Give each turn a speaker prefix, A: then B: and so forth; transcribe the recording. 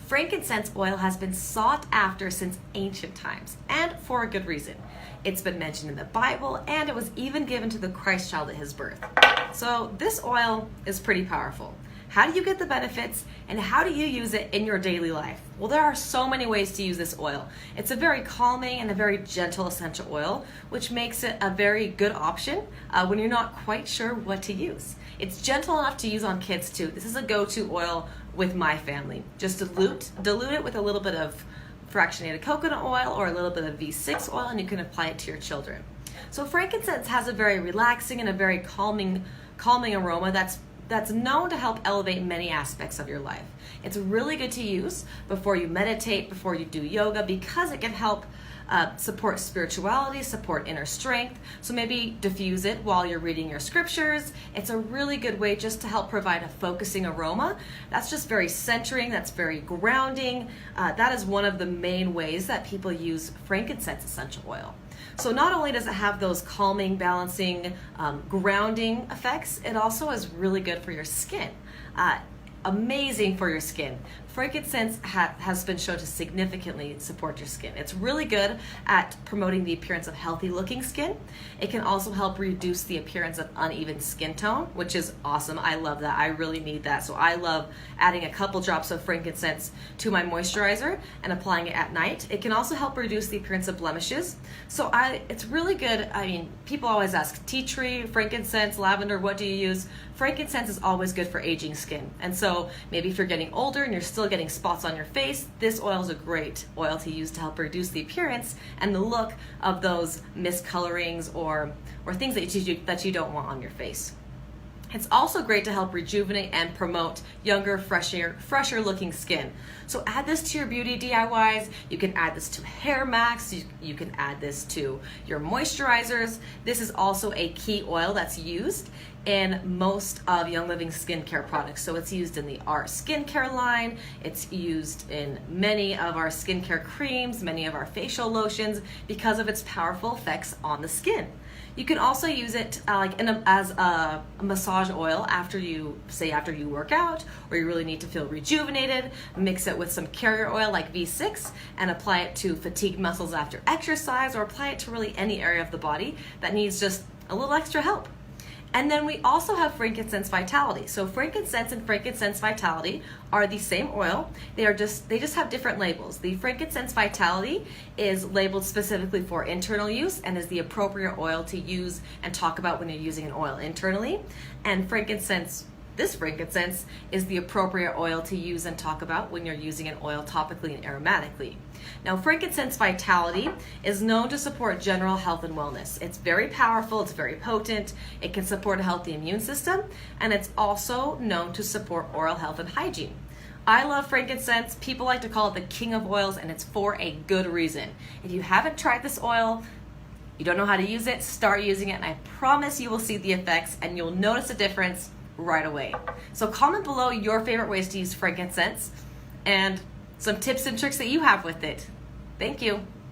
A: Frankincense oil has been sought after since ancient times, and for a good reason. It's been mentioned in the Bible, and it was even given to the Christ child at his birth. So this oil is pretty powerful. How do you get the benefits, and how do you use it in your daily life? Well, there are so many ways to use this oil. It's a very calming and a very gentle essential oil, which makes it a very good option when you're not quite sure what to use. It's gentle enough to use on kids too. This is a go-to oil with my family. Just dilute it with a little bit of fractionated coconut oil or a little bit of V6 oil, and you can apply it to your children. So frankincense has a very relaxing and a very calming aroma that's known to help elevate many aspects of your life. It's really good to use before you meditate, before you do yoga, because it can help support spirituality, support inner strength. So maybe diffuse it while you're reading your scriptures. It's a really good way just to help provide a focusing aroma. That's just very centering, that's very grounding. That is one of the main ways that people use frankincense essential oil. So not only does it have those calming, balancing, grounding effects, it also is really good for your skin. Amazing for your skin. Frankincense has been shown to significantly support your skin. It's really good at promoting the appearance of healthy looking skin. It can also help reduce the appearance of uneven skin tone, which is awesome. I love that. I really need that. So I love adding a couple drops of frankincense to my moisturizer and applying it at night. It can also help reduce the appearance of blemishes. So it's really good. I mean, people always ask, tea tree, frankincense, lavender, what do you use? Frankincense is always good for aging skin. And so maybe if you're getting older and you're still getting spots on your face, this oil is a great oil to use to help reduce the appearance and the look of those miscolorings or things that you don't want on your face. It's also great to help rejuvenate and promote younger, fresher looking skin. So add this to your beauty DIYs. You can add this to hair masks. You can add this to your moisturizers. This is also a key oil that's used in most of Young Living skincare products. So it's used in the Our Skincare line. It's used in many of our skincare creams, many of our facial lotions, because of its powerful effects on the skin. You can also use it as a massage oil after you work out, or you really need to feel rejuvenated. Mix it with some carrier oil like V6 and apply it to fatigued muscles after exercise, or apply it to really any area of the body that needs just a little extra help. And then we also have Frankincense Vitality. So frankincense and Frankincense Vitality are the same oil. They just have different labels. The Frankincense Vitality is labeled specifically for internal use and is the appropriate oil to use and talk about when you're using an oil internally. And this frankincense is the appropriate oil to use and talk about when you're using an oil topically and aromatically. Now, Frankincense Vitality is known to support general health and wellness. It's very powerful, it's very potent, it can support a healthy immune system, and it's also known to support oral health and hygiene. I love frankincense. People like to call it the king of oils, and it's for a good reason. If you haven't tried this oil, you don't know how to use it, start using it, and I promise you will see the effects and you'll notice a difference right away. So comment below your favorite ways to use frankincense and some tips and tricks that you have with it. Thank you.